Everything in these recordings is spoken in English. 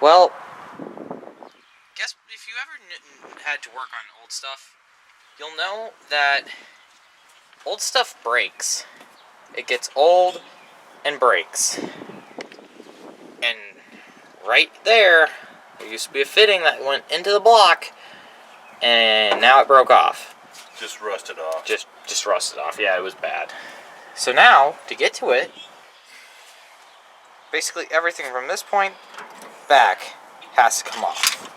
Well, guess if you ever had to work on old stuff, you'll know that old stuff breaks. It gets old and breaks. And right there used to be a fitting that went into the block, and now it broke off. Just rusted off. Just rusted off. Yeah, it was bad. So now, to get to it, basically everything from this point back has to come off.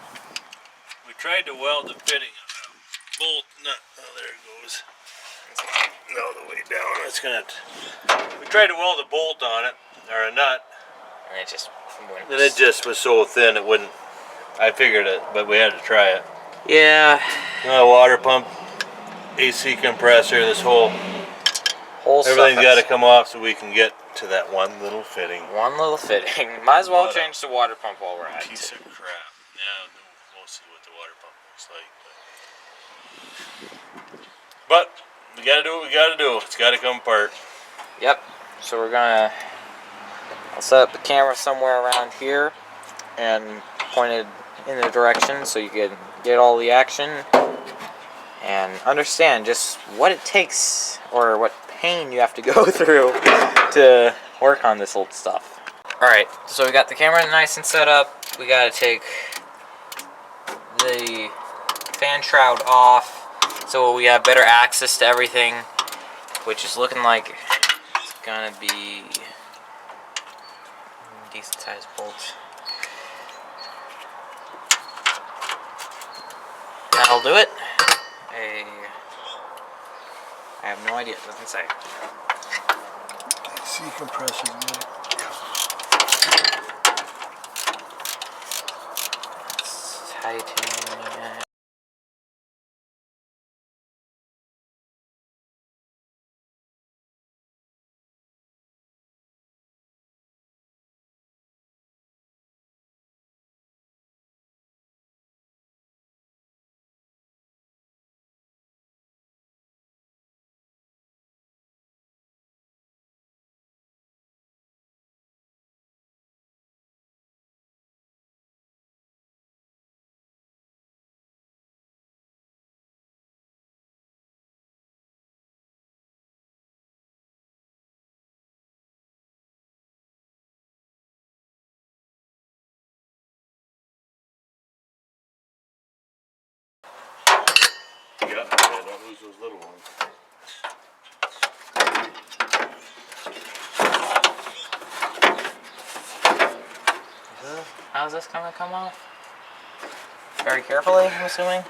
We tried to weld the fitting on a bolt nut. Oh, there it goes. All the way down. It's gonna. We tried to weld a bolt on it, or a nut, And it just went. and it just was so thin it wouldn't. I figured it, but we had to try it. Yeah. Water pump, AC compressor, this whole everything's got to come off so we can get to that one little fitting. One little fitting. Might as well change the water pump while we're at it. Piece of crap. Yeah, we'll see what the water pump looks like. But we got to do what we got to do. It's got to come apart. Yep. So we're gonna. I'll set up the camera somewhere around here and point it in the direction so you can get all the action and understand just what it takes or what pain you have to go through to work on this old stuff. Alright, so we got the camera nice and set up. We gotta take the fan shroud off so we have better access to everything, which is looking like it's gonna be decent sized bolts. That'll do it. I have no idea. It doesn't say. AC compressor. Tighten. Yeah, don't lose those little ones. How's this gonna come off? Very carefully, I'm assuming?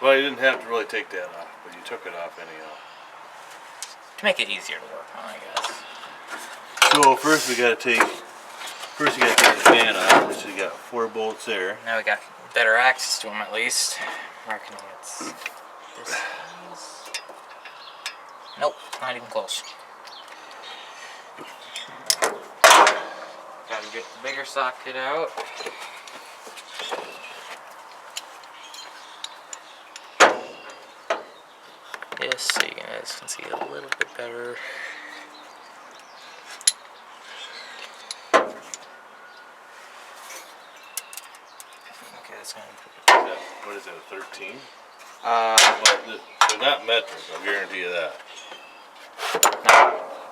Well, you didn't have to really take that off, but you took it off anyhow. To make it easier to work on, I guess. So first you gotta take the fan off, which you got 4 bolts there. Now we got better access to them at least. I'm reckoning it's this size. Nope, not even close. Gotta get the bigger socket out. Just so you guys can see a little bit better. Okay, that's gonna. What is that, a 13? Well, they're not metric, I'll guarantee you that.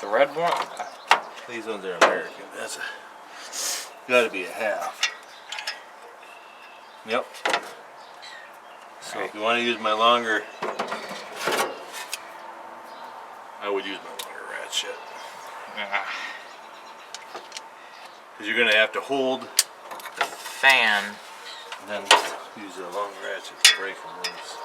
the red one. These ones are American. That's gotta be a half. Yep. So if you want to use my longer, I would use my longer ratchet. Because you're gonna have to hold The fan. and then use a long ratchet to break them loose.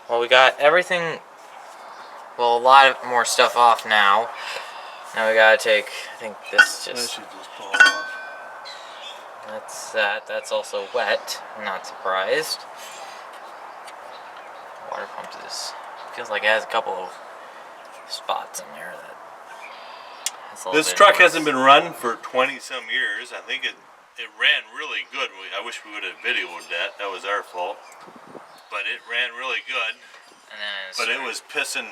Well, we got everything, well, a lot of more stuff off now. Now we gotta take, I think this That just, should just fall off. that's that. That's also wet. I'm not surprised. Water pump is, feels like it has a couple of spots in there that. This truck hasn't been run for 20 some years. I think it ran really good. I wish we would have videoed that. That was our fault. But it ran really good. And then But it was pissing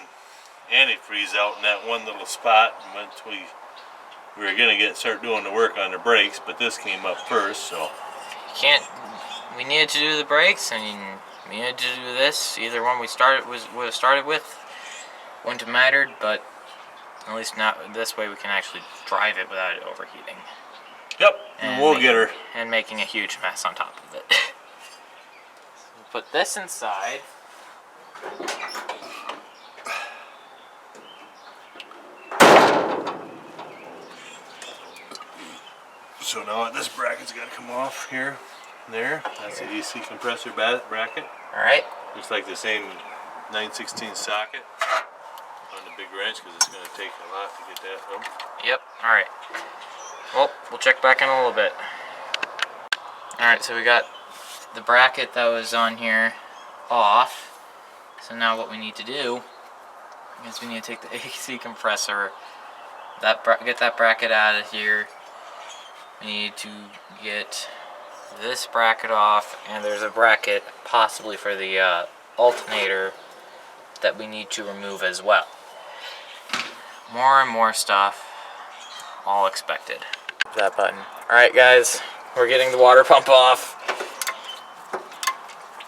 antifreeze out in that one little spot. And once we were gonna start doing the work on the brakes, but this came up first, so. we needed to do the brakes, and we needed to do this. Either one we would have started with wouldn't have mattered, but at least not this way we can actually drive it without it overheating. Yep, and we'll get her. And making a huge mess on top of it. So put this inside. So now this bracket's got to come off here, there. That's the AC compressor bracket. All right. Looks like the same 9/16 socket on the big wrench because it's going to take a lot to get that up. Yep. All right. Well, we'll check back in a little bit. All right. So we got the bracket that was on here off. So now what we need to do is we need to take the AC compressor, get that bracket out of here. We need to get this bracket off, and there's a bracket possibly for the alternator that we need to remove as well. More and more stuff, all expected. That button. Alright guys, we're getting the water pump off.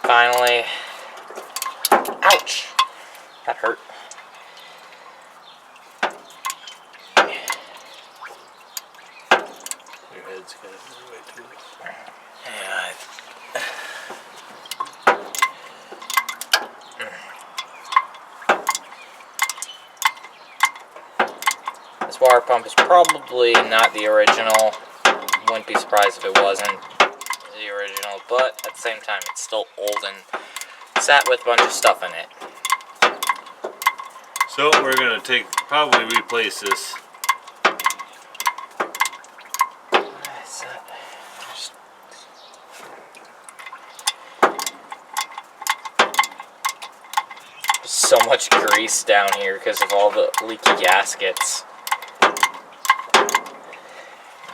Finally. Ouch! That hurt. Your head's got it this way too. Yeah. This water pump is probably not the original. Wouldn't be surprised if it wasn't the original, but at the same time it's still old and sat with a bunch of stuff in it. So we're going to probably replace this. So much grease down here because of all the leaky gaskets.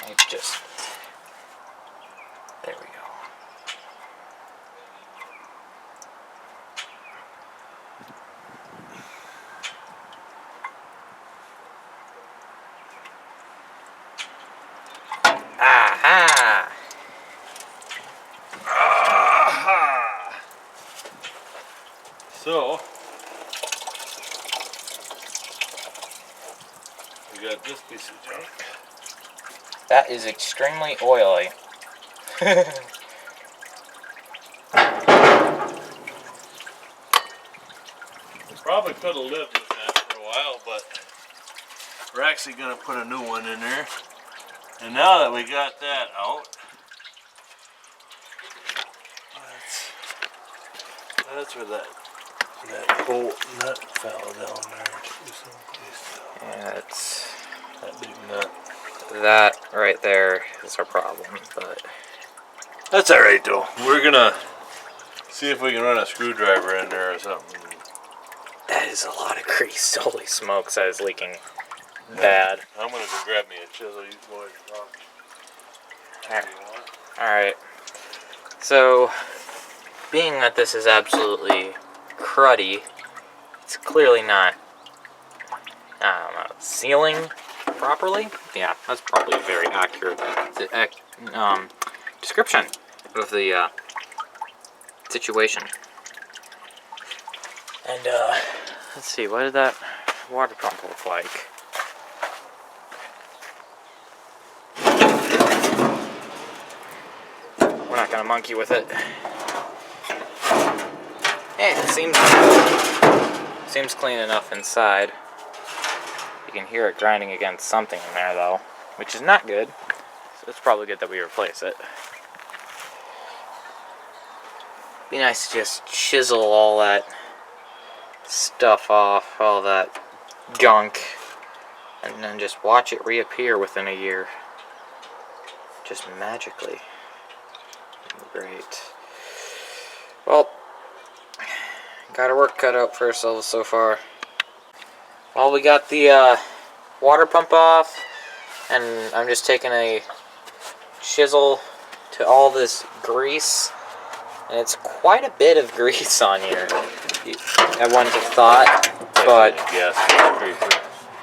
It's just, there we go. Aha! Aha! So we got this piece of junk. That is extremely oily. Probably could have lived with that for a while, but we're actually going to put a new one in there. And now that we got that out, that's where that bolt nut fell down there to someplace. Yeah, it's That big nut. that right there is our problem, but That's alright though. We're gonna see if we can run a screwdriver in there or something. that is a lot of grease. Holy smokes, that is leaking bad. I'm gonna go grab me a chisel. You go ahead and talk. Alright, so being that this is absolutely cruddy, it's clearly not, I don't know, sealing properly? Yeah, that's probably a very accurate description of the situation. And let's see, what did that water pump look like? We're not gonna monkey with it. Hey, it seems clean enough inside. You can hear it grinding against something in there though, which is not good. So it's probably good that we replace it. Be nice to just chisel all that stuff off, all that gunk, and then just watch it reappear within a year. Just magically. Great. Well, got our work cut out for ourselves so far. Well, we got the water pump off, and I'm just taking a chisel to all this grease, and it's quite a bit of grease on here. I wouldn't have thought, but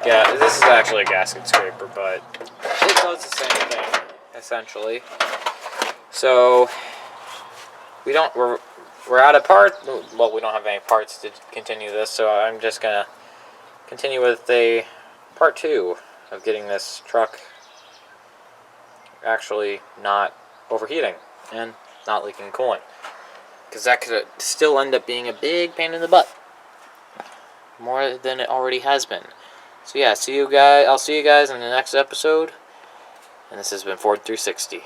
yeah, this is actually a gasket scraper, but it does the same thing essentially. So we're out of parts. Well, we don't have any parts to continue this, so I'm just gonna continue with a part 2 of getting this truck actually not overheating and not leaking coolant, because that could still end up being a big pain in the butt, more than it already has been. So yeah, I'll see you guys in the next episode, and this has been Ford 360.